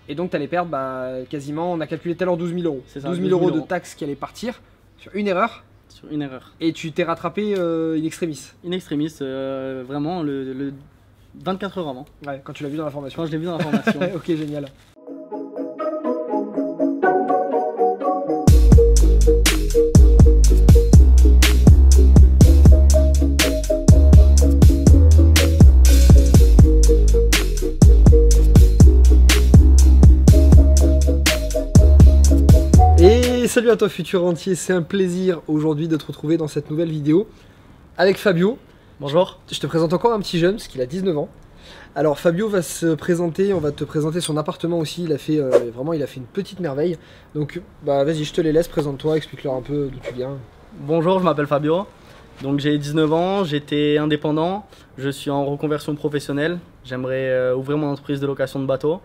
Et donc tu allais perdre quasiment, on a calculé tout à l'heure 12 000 euros. C'est ça, 12 000 euros de taxes qui allaient partir sur une erreur. Sur une erreur. Et tu t'es rattrapé in extremis. In extremis, vraiment le 24 heures avant. Ouais, quand tu l'as vu dans la formation. Quand je l'ai vu dans la formation. Ok, génial. Et salut à toi futur rentier, c'est un plaisir aujourd'hui de te retrouver dans cette nouvelle vidéo avec Fabio. Bonjour. Je te présente encore un petit jeune parce qu'il a 19 ans. Alors Fabio va se présenter, on va te présenter son appartement aussi, il a fait une petite merveille. Donc vas-y, je te les laisse, présente-toi, explique-leur un peu d'où tu viens. Bonjour, je m'appelle Fabio. Donc j'ai 19 ans, j'étais indépendant, je suis en reconversion professionnelle. J'aimerais ouvrir mon entreprise de location de bateaux.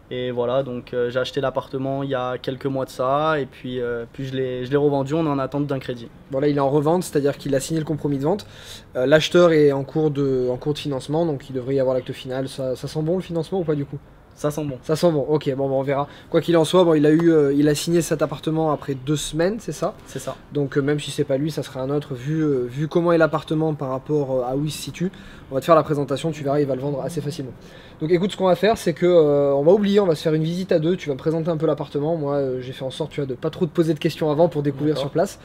Et voilà, donc j'ai acheté l'appartement il y a quelques mois de ça et puis je l'ai revendu, on est en attente d'un crédit. Bon là il est en revente, c'est-à-dire qu'il a signé le compromis de vente. L'acheteur est en cours de financement, donc il devrait y avoir l'acte final. Ça sent bon le financement ou pas du coup? Ça sent bon. Ça sent bon, ok, bon on verra. Quoi qu'il en soit, bon, il a signé cet appartement après 2 semaines, c'est ça? C'est ça. Donc même si c'est pas lui, ça sera un autre. Vu comment est l'appartement par rapport à où il se situe, on va te faire la présentation, tu verras, il va le vendre assez facilement. Donc écoute, ce qu'on va faire, c'est que on va oublier, on va se faire une visite à deux, tu vas me présenter un peu l'appartement. Moi j'ai fait en sorte, tu vois, de pas trop te poser de questions avant pour découvrir sur place.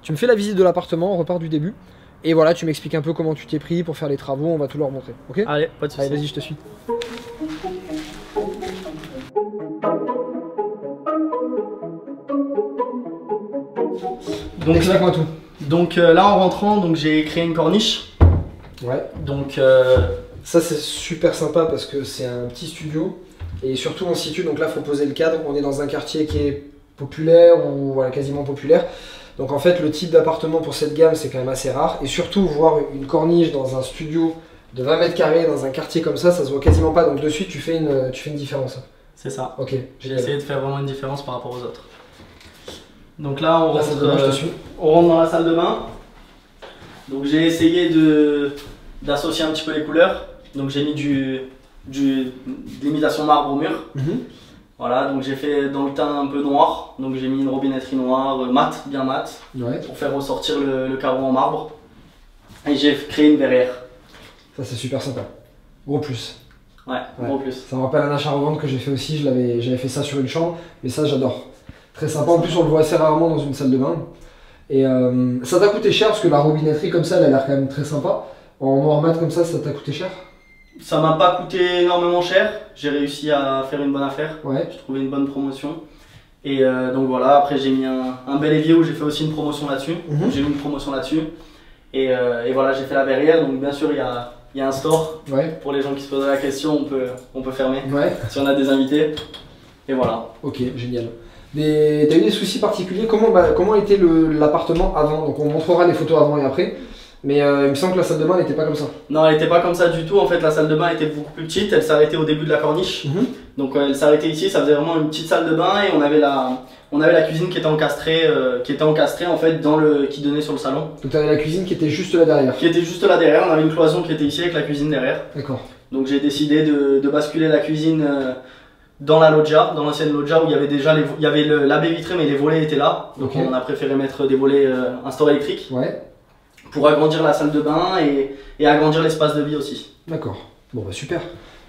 Tu me fais la visite de l'appartement, on repart du début. Et voilà, tu m'expliques un peu comment tu t'es pris pour faire les travaux, on va tout leur montrer, ok? Allez, pas de soucis. Allez, vas-y, je te suis. Donc explique-moi tout. Donc là en rentrant, j'ai créé une corniche. Ouais. Donc ça c'est super sympa parce que c'est un petit studio et surtout on se situe, donc là il faut poser le cadre, on est dans un quartier qui est populaire ou voilà, quasiment populaire. Donc en fait le type d'appartement pour cette gamme c'est quand même assez rare et surtout voir une corniche dans un studio de 20 mètres carrés dans un quartier comme ça se voit quasiment pas, donc de suite tu fais une différence. C'est ça. Ok. J'ai essayé de faire vraiment une différence par rapport aux autres. Donc là on rentre, on rentre dans la salle de bain. Donc j'ai essayé d'associer un petit peu les couleurs. Donc j'ai mis de l'imitation marbre au mur. Voilà, donc j'ai fait dans le teint un peu noir. Donc j'ai mis une robinetterie noire, mat, bien mat, pour faire ressortir le carreau en marbre. Et j'ai créé une verrière. Ça c'est super sympa. Gros plus. Ouais, gros plus. Ça me rappelle un achat revente que j'ai fait aussi, j'avais fait ça sur une chambre, mais ça j'adore. Très sympa, en plus on le voit assez rarement dans une salle de bain. Et ça t'a coûté cher parce que la robinetterie comme ça elle a l'air quand même très sympa. En noir mat comme ça t'a coûté cher? Ça m'a pas coûté énormément cher, j'ai réussi à faire une bonne affaire. Ouais. J'ai trouvé une bonne promotion. Et donc voilà, après j'ai mis un bel évier où j'ai fait aussi une promotion là-dessus. J'ai mis une promotion là-dessus. Et voilà, j'ai fait la verrière, donc bien sûr il y a un store. Pour les gens qui se posent la question, on peut fermer si on a des invités. Et voilà. Ok, génial. T'as eu des soucis particuliers? Comment était l'appartement avant? Donc on montrera les photos avant et après. Mais il me semble que la salle de bain n'était pas comme ça. Non, elle n'était pas comme ça du tout. En fait, la salle de bain était beaucoup plus petite. Elle s'arrêtait au début de la corniche. Donc elle s'arrêtait ici. Ça faisait vraiment une petite salle de bain et on avait la cuisine qui était encastrée, en fait qui donnait sur le salon. Donc tu avais la cuisine qui était juste là derrière. Qui était juste là derrière. On avait une cloison qui était ici avec la cuisine derrière. D'accord. Donc j'ai décidé de basculer la cuisine dans la loggia, dans l'ancienne loggia où il y avait déjà la baie vitrée mais les volets étaient là. Donc on a préféré mettre des volets un store électrique. Pour agrandir la salle de bain et agrandir l'espace de vie aussi. D'accord. Bon bah super.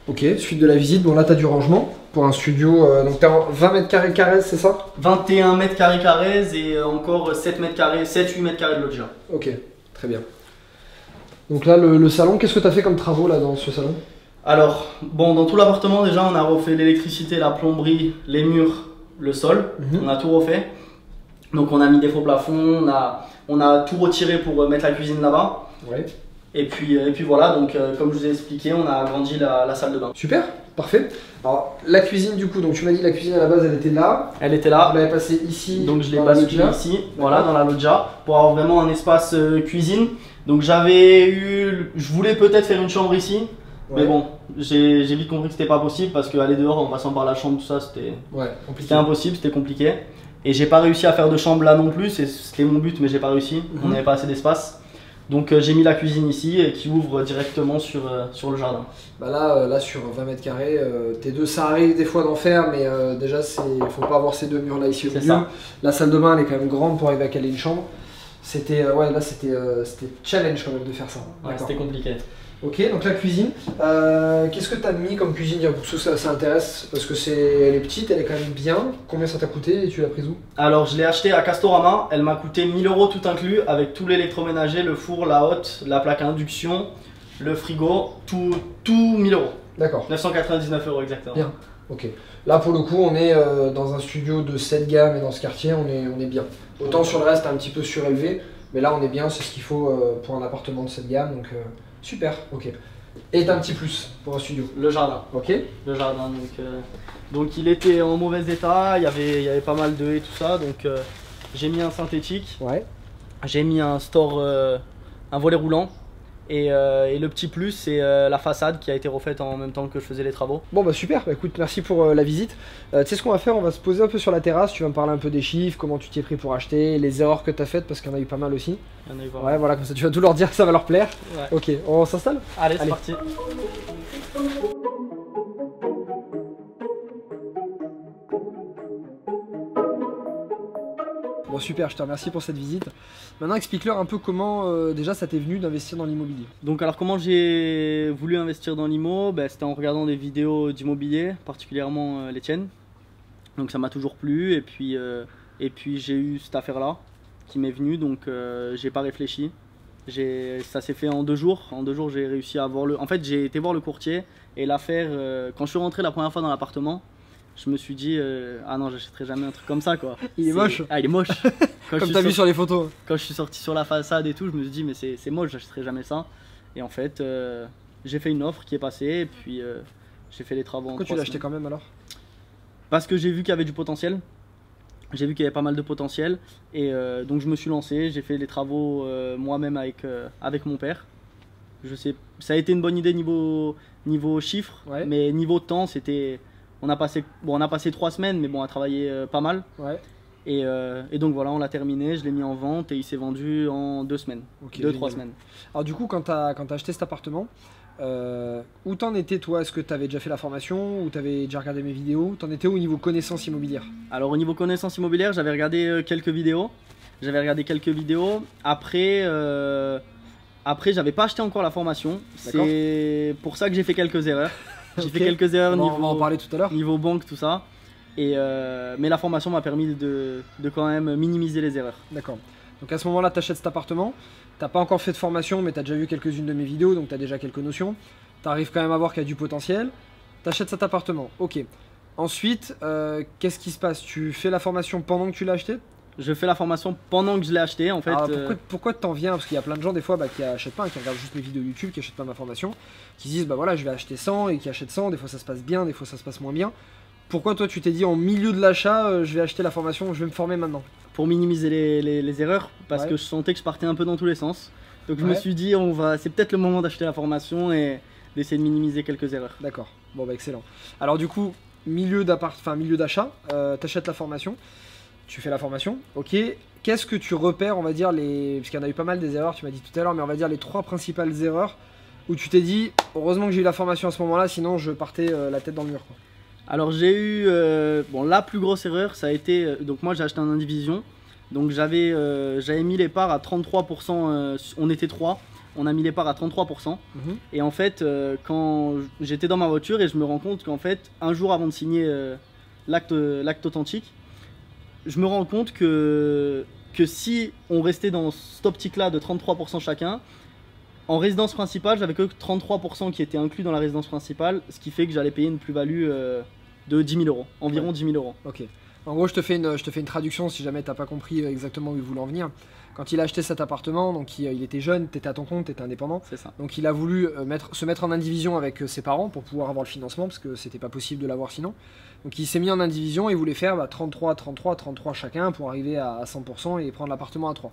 Ok, suite de la visite, bon là t'as du rangement pour un studio, donc t'as 20 mètres carrés, c'est ça? 21 mètres carrés et encore 7-8 mètres carrés de loggia. Ok, très bien. Donc là le salon, qu'est-ce que t'as fait comme travaux là dans ce salon? Alors, bon, dans tout l'appartement déjà on a refait l'électricité, la plomberie, les murs, le sol, on a tout refait. Donc on a mis des faux plafonds, on a tout retiré pour mettre la cuisine là-bas. Et puis voilà, donc comme je vous ai expliqué, on a agrandi la salle de bain. Super, parfait. Alors la cuisine du coup, donc tu m'as dit la cuisine à la base elle était là. Elle était là. Vous l'avez passée ici. Donc je l'ai basculée ici, voilà, dans la loggia, pour avoir vraiment un espace cuisine. Donc je voulais peut-être faire une chambre ici. Mais bon, j'ai vite compris que c'était pas possible parce qu'aller dehors en passant par la chambre, tout ça, c'était impossible, c'était compliqué. Et j'ai pas réussi à faire de chambre là non plus, c'était mon but mais j'ai pas réussi, on n'avait pas assez d'espace. Donc j'ai mis la cuisine ici et qui ouvre directement sur le jardin. Bah là sur 20 mètres carrés, T2 ça arrive des fois d'en faire, mais déjà il faut pas avoir ces deux murs là ici au milieu. Ça. La salle de bain elle est quand même grande pour arriver à caler une chambre. C'était challenge quand même de faire ça. Ouais, c'était compliqué. Ok, donc la cuisine, qu'est-ce que tu as mis comme cuisine pour que ça intéresse? Parce que elle est petite, elle est quand même bien. Combien ça t'a coûté et tu l'as prise où? Alors je l'ai acheté à Castorama, elle m'a coûté 1000 € tout inclus avec tout l'électroménager, le four, la hotte, la plaque à induction, le frigo, tout 1000 €. D'accord. 999 € exactement. Bien, ok. Là pour le coup on est dans un studio de cette gamme et dans ce quartier on est bien. Autant sur le reste un petit peu surélevé, mais là on est bien, c'est ce qu'il faut pour un appartement de cette gamme. Donc, super, ok. Et t'as un petit plus pour un studio? Le jardin. Ok. Le jardin, donc il était en mauvais état, il y avait pas mal de haies et tout ça, donc j'ai mis un synthétique. Ouais. J'ai mis un store, un volet roulant. Et le petit plus, c'est la façade qui a été refaite en même temps que je faisais les travaux. Bon bah super, bah écoute, merci pour la visite. Tu sais ce qu'on va faire, on va se poser un peu sur la terrasse, tu vas me parler un peu des chiffres, comment tu t'y es pris pour acheter, les erreurs que tu as faites, parce qu'il y en a eu pas mal aussi. Il y en a eu pas mal. Ouais, voilà, comme ça tu vas tout leur dire, ça va leur plaire. Ouais. Ok, on s'installe? Allez, c'est parti. Bon super, je te remercie pour cette visite. Maintenant explique-leur un peu comment déjà ça t'est venu d'investir dans l'immobilier. Donc alors comment j'ai voulu investir dans l'IMO, c'était en regardant des vidéos d'immobilier, particulièrement les tiennes. Donc ça m'a toujours plu et puis j'ai eu cette affaire là qui m'est venue, donc j'ai pas réfléchi. Ça s'est fait en 2 jours. En 2 jours j'ai réussi à voir En fait j'ai été voir le courtier et l'affaire, quand je suis rentré la première fois dans l'appartement, je me suis dit ah non, j'achèterai jamais un truc comme ça quoi. Il est moche. Ah il est moche. Comme t'as vu sur les photos. Quand je suis sorti sur la façade et tout, je me suis dit mais c'est moche, j'achèterai jamais ça. Et en fait j'ai fait une offre qui est passée et puis j'ai fait les travaux. Pourquoi tu l'as acheté quand même alors? Parce que j'ai vu qu'il y avait du potentiel. J'ai vu qu'il y avait pas mal de potentiel et donc je me suis lancé, j'ai fait les travaux moi-même avec mon père. Je sais, ça a été une bonne idée niveau chiffres, ouais. Mais niveau temps, on a passé 3 semaines, mais bon, on a travaillé pas mal. Ouais. Et donc voilà, on l'a terminé, je l'ai mis en vente et il s'est vendu en 2 semaines, okay, 2-3 semaines. Alors du coup, quand tu as acheté cet appartement, où t'en étais toi? Est-ce que tu avais déjà fait la formation ou tu avais déjà regardé mes vidéos? T'en étais où au niveau connaissance immobilière? Alors au niveau connaissance immobilière, j'avais regardé quelques vidéos. Après, j'avais pas acheté encore la formation. C'est pour ça que j'ai fait quelques erreurs. J'ai fait quelques erreurs on va en parler tout à l'heure. Niveau banque, tout ça. Mais la formation m'a permis de quand même minimiser les erreurs. D'accord. Donc à ce moment-là, tu achètes cet appartement. T'as pas encore fait de formation, mais tu as déjà vu quelques-unes de mes vidéos, donc tu as déjà quelques notions. Tu arrives quand même à voir qu'il y a du potentiel. Tu achètes cet appartement, ok. Ensuite, qu'est-ce qui se passe? Tu fais la formation pendant que tu l'as acheté? Je fais la formation pendant que je l'ai acheté en fait. Alors, pourquoi t'en viens? Parce qu'il y a plein de gens des fois qui achètent pas, qui regardent juste mes vidéos YouTube, qui achètent pas ma formation, qui se disent bah voilà je vais acheter 100 et qui achètent 100, des fois ça se passe bien, des fois ça se passe moins bien. Pourquoi toi tu t'es dit en milieu de l'achat je vais acheter la formation, je vais me former maintenant? Pour minimiser les erreurs, parce que je sentais que je partais un peu dans tous les sens. Donc je me suis dit c'est peut-être le moment d'acheter la formation et d'essayer de minimiser quelques erreurs. D'accord, bon bah excellent. Alors du coup, milieu d'achat, t'achètes la formation. Tu fais la formation, ok. Qu'est-ce que tu repères, on va dire, parce qu'il y en a eu pas mal des erreurs, tu m'as dit tout à l'heure, mais on va dire les 3 principales erreurs où tu t'es dit, heureusement que j'ai eu la formation à ce moment-là, sinon je partais la tête dans le mur, quoi. Alors j'ai eu, la plus grosse erreur, ça a été, donc moi j'ai acheté en indivision, donc j'avais mis les parts à 33%, on était 3, on a mis les parts à 33%, et en fait, quand j'étais dans ma voiture et je me rends compte qu'en fait, un jour avant de signer l'acte authentique, je me rends compte que si on restait dans cette optique-là de 33% chacun, en résidence principale, j'avais que 33% qui étaient inclus dans la résidence principale, ce qui fait que j'allais payer une plus-value de 10 000 €, environ 10 000 €. Ok. En gros, je te fais une traduction si jamais tu n'as pas compris exactement où il voulait en venir. Quand il a acheté cet appartement, donc il était jeune, tu étais à ton compte, tu étais indépendant. C'est ça. Donc il a voulu se mettre en indivision avec ses parents pour pouvoir avoir le financement, parce que c'était pas possible de l'avoir sinon. Donc il s'est mis en indivision et voulait faire 33 chacun pour arriver à 100% et prendre l'appartement à 3.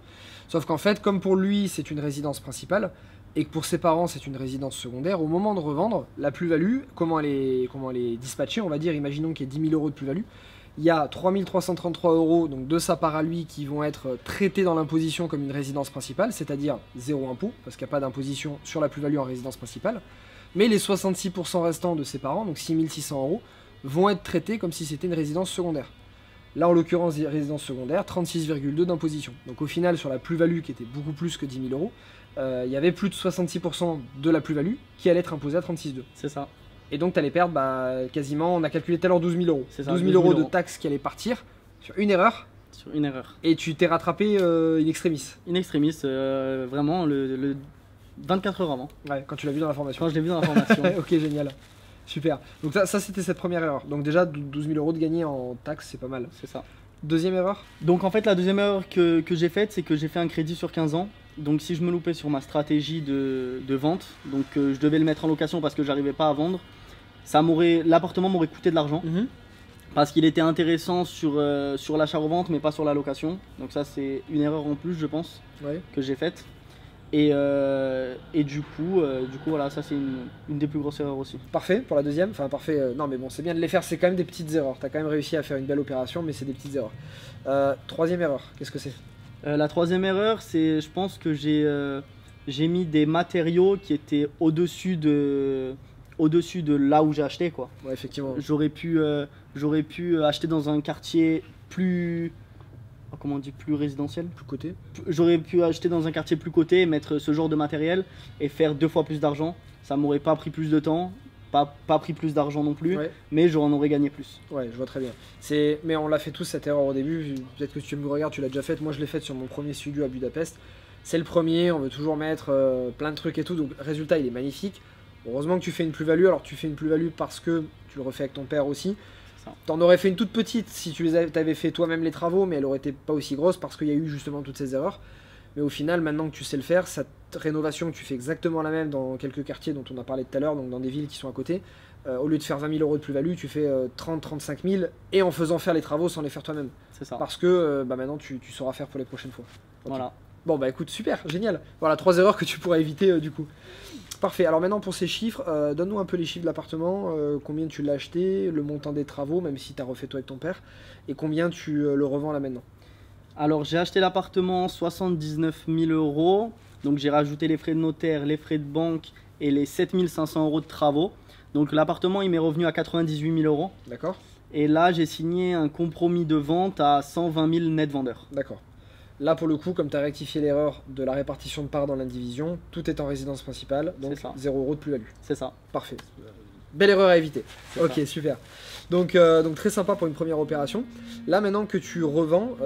Sauf qu'en fait, comme pour lui c'est une résidence principale, et que pour ses parents c'est une résidence secondaire, au moment de revendre, la plus-value, comment elle est dispatchée, on va dire, imaginons qu'il y ait 10 000 € de plus-value, Il y a 3 333 €, donc de sa part à lui, qui vont être traités dans l'imposition comme une résidence principale, c'est-à-dire zéro impôt, parce qu'il n'y a pas d'imposition sur la plus-value en résidence principale. Mais les 66% restants de ses parents, donc 6 600 €, vont être traités comme si c'était une résidence secondaire. Là, en l'occurrence, résidence secondaire, 36,2 d'imposition. Donc au final, sur la plus-value, qui était beaucoup plus que 10 000 €, il y avait plus de 66% de la plus-value qui allait être imposée à 36,2. C'est ça. Et donc tu allais perdre quasiment, on a calculé tout à l'heure 12 000 €. C'est ça, 12 000 € de taxes qui allaient partir sur une erreur. Sur une erreur. Et tu t'es rattrapé in extremis. In extremis, vraiment le 24 heures avant. Ouais, quand tu l'as vu dans la formation. Quand je l'ai vu dans la formation. Ok, génial. Super. Donc ça c'était cette première erreur. Donc déjà 12 000 € de gagné en taxes, c'est pas mal. C'est ça. Deuxième erreur? Donc en fait la deuxième erreur que j'ai faite, c'est que j'ai fait un crédit sur 15 ans. Donc si je me loupais sur ma stratégie de vente, donc je devais le mettre en location parce que j'arrivais pas à vendre, l'appartement m'aurait coûté de l'argent. Parce qu'il était intéressant sur l'achat-revente mais pas sur la location. Donc ça c'est une erreur en plus je pense que j'ai faite. Et du coup voilà, ça c'est une des plus grosses erreurs aussi. Parfait pour la deuxième, enfin parfait, non mais bon c'est bien de les faire, c'est quand même des petites erreurs. T'as quand même réussi à faire une belle opération mais c'est des petites erreurs. Troisième erreur, qu'est-ce que c'est? La troisième erreur, c'est je pense que j'ai mis des matériaux qui étaient au-dessus de là où j'ai acheté quoi. Ouais effectivement. J'aurais pu acheter dans un quartier plus... Comment on dit, plus résidentiel, plus coté. J'aurais pu acheter dans un quartier plus coté, mettre ce genre de matériel et faire 2 fois plus d'argent. Ça m'aurait pas pris plus de temps, pas pris plus d'argent non plus, mais j'en aurais gagné plus. Ouais, je vois très bien. Mais on l'a fait tous cette erreur au début. Peut-être que si tu me regardes, tu l'as déjà faite. Moi, je l'ai faite sur mon premier studio à Budapest. C'est le premier, on veut toujours mettre plein de trucs et tout. Donc, le résultat, il est magnifique. Heureusement que tu fais une plus-value. Alors, tu fais une plus-value parce que tu le refais avec ton père aussi. T'en aurais fait une toute petite si tu avais fait toi-même les travaux, mais elle aurait été pas aussi grosse parce qu'il y a eu justement toutes ces erreurs. Mais au final, maintenant que tu sais le faire, cette rénovation que tu fais exactement la même dans quelques quartiers dont on a parlé tout à l'heure, donc dans des villes qui sont à côté, au lieu de faire 20 000 € de plus-value, tu fais 30-35 000 et en faisant faire les travaux sans les faire toi-même. C'est ça. Parce que maintenant tu sauras faire pour les prochaines fois. Okay. Voilà. Bon bah écoute, super, génial. Voilà, 3 erreurs que tu pourras éviter du coup. Parfait, alors maintenant pour ces chiffres, donne-nous un peu les chiffres de l'appartement, combien tu l'as acheté, le montant des travaux, même si tu as refait toi avec ton père, et combien tu le revends là maintenant. Alors j'ai acheté l'appartement 79 000 €, donc j'ai rajouté les frais de notaire, les frais de banque et les 7 500 € de travaux. Donc l'appartement il m'est revenu à 98 000 €. D'accord. Et là j'ai signé un compromis de vente à 120 000 net vendeur. D'accord. Là pour le coup, comme tu as rectifié l'erreur de la répartition de parts dans l'indivision, tout est en résidence principale, donc 0 € de plus-value. C'est ça. Parfait. Belle erreur à éviter. Ok, ça. Super. Donc très sympa pour une première opération. Là maintenant que tu revends,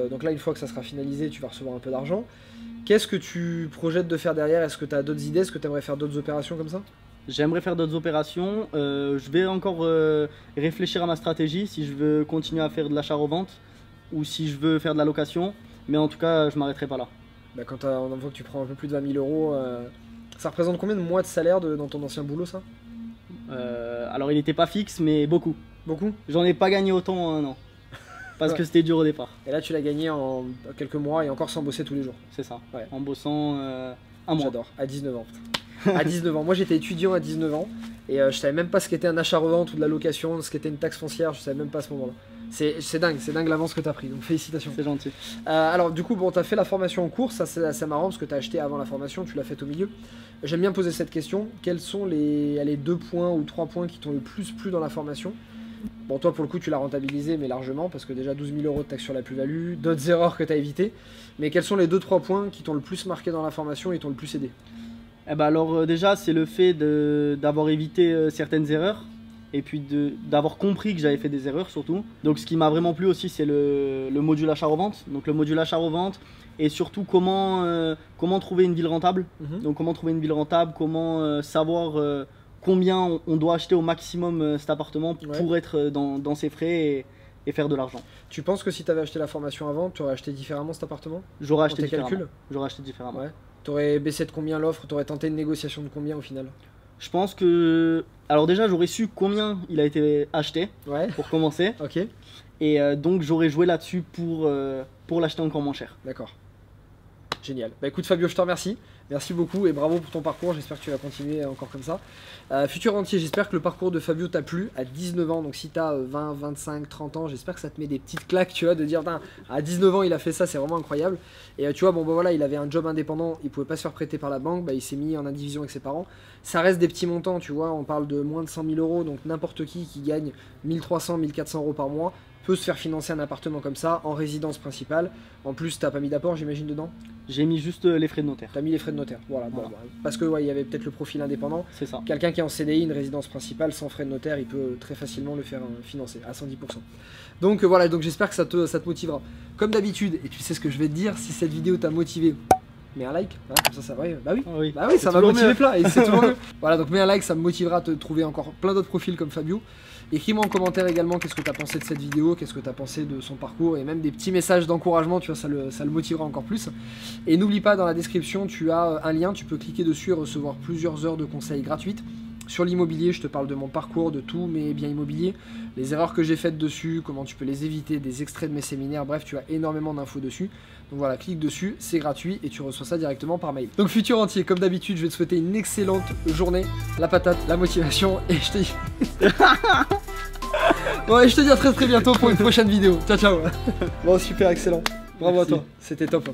donc là une fois que ça sera finalisé, tu vas recevoir un peu d'argent. Qu'est-ce que tu projettes de faire derrière? Est-ce que tu as d'autres idées? Est-ce que tu aimerais faire d'autres opérations comme ça? J'aimerais faire d'autres opérations. Je vais encore réfléchir à ma stratégie, si je veux continuer à faire de l'achat-revente ou si je veux faire de la location. Mais en tout cas, je m'arrêterai pas là. Bah, quand on voit que tu prends un peu plus de 20 000 €, ça représente combien de mois de salaire dans ton ancien boulot ça? Alors il n'était pas fixe, mais beaucoup. Beaucoup? J'en ai pas gagné autant en un an. Parce que c'était dur au départ. Et là tu l'as gagné en quelques mois et encore sans bosser tous les jours. C'est ça, en bossant un mois. J'adore, à 19 ans. À 19 ans. Moi j'étais étudiant à 19 ans et je savais même pas ce qu'était un achat-revente ou de la location, ce qu'était une taxe foncière, je savais même pas à ce moment-là. C'est dingue l'avance que tu as pris, donc félicitations. C'est gentil. Alors du coup, bon, tu as fait la formation en cours, ça c'est assez marrant parce que tu as acheté avant la formation, tu l'as faite au milieu. J'aime bien poser cette question, quels sont les 2 points ou 3 points qui t'ont le plus plu dans la formation? Bon, toi pour le coup tu l'as rentabilisé mais largement parce que déjà 12 000 € de taxe sur la plus-value, d'autres erreurs que tu as évitées. Mais quels sont les 2-3 points qui t'ont le plus marqué dans la formation et t'ont le plus aidé? Eh ben alors déjà c'est le fait d'avoir évité certaines erreurs. Et puis d'avoir compris que j'avais fait des erreurs surtout. Donc ce qui m'a vraiment plu aussi c'est le module achat-revente. Donc le module achat-revente et surtout comment trouver une ville rentable. Donc comment trouver une ville rentable, comment savoir combien on doit acheter au maximum cet appartement pour être dans ses frais et faire de l'argent. Tu penses que si tu avais acheté la formation avant, tu aurais acheté différemment cet appartement? J'aurais acheté différemment. J'aurais acheté différemment. Ouais. Tu aurais baissé de combien l'offre? Tu aurais tenté une négociation de combien au final? Je pense que... Alors déjà j'aurais su combien il a été acheté pour commencer. Ok. Et donc j'aurais joué là-dessus pour l'acheter encore moins cher. D'accord. Génial. Bah écoute Fabio, je te remercie. Merci beaucoup et bravo pour ton parcours, j'espère que tu vas continuer encore comme ça. Futur entier, j'espère que le parcours de Fabio t'a plu à 19 ans, donc si t'as 20, 25, 30 ans, j'espère que ça te met des petites claques, tu vois, de dire à 19 ans il a fait ça, c'est vraiment incroyable. Et tu vois, bon bah voilà, il avait un job indépendant, il pouvait pas se faire prêter par la banque, bah il s'est mis en indivision avec ses parents. Ça reste des petits montants, tu vois, on parle de moins de 100 000 euros, donc n'importe qui gagne 1300, 1400 euros par mois peut se faire financer un appartement comme ça, en résidence principale. En plus, t'as pas mis d'apport, j'imagine, dedans? J'ai mis juste les frais de notaire. T'as mis les frais de notaire, voilà. Bon, bah, parce que ouais, il y avait peut-être le profil indépendant. C'est ça. Quelqu'un qui est en CDI, une résidence principale, sans frais de notaire, il peut très facilement le faire financer à 110%. Donc voilà, donc j'espère que ça te motivera. Comme d'habitude, et tu sais ce que je vais te dire, si cette vidéo t'a motivé, mets un like, voilà, comme ça va, bah oui, oui. bah oui, ça va motiver plein, et c'est toujours mieux. Voilà, donc mets un like, ça me motivera à te trouver encore plein d'autres profils comme Fabio. Écris-moi en commentaire également qu'est-ce que tu as pensé de cette vidéo, qu'est-ce que tu as pensé de son parcours et même des petits messages d'encouragement, tu vois, ça le motivera encore plus. Et n'oublie pas, dans la description, tu as un lien, tu peux cliquer dessus et recevoir plusieurs heures de conseils gratuites. Sur l'immobilier, je te parle de mon parcours, de tous mes biens immobiliers, les erreurs que j'ai faites dessus, comment tu peux les éviter, des extraits de mes séminaires, bref, tu as énormément d'infos dessus. Donc voilà, clique dessus, c'est gratuit et tu reçois ça directement par mail. Donc futur entier, comme d'habitude, je vais te souhaiter une excellente journée, la patate, la motivation et je te dis... Bon, et je te dis à très bientôt pour une prochaine vidéo. Ciao ciao. Bon, super, excellent. Bravo. Merci à toi, c'était top.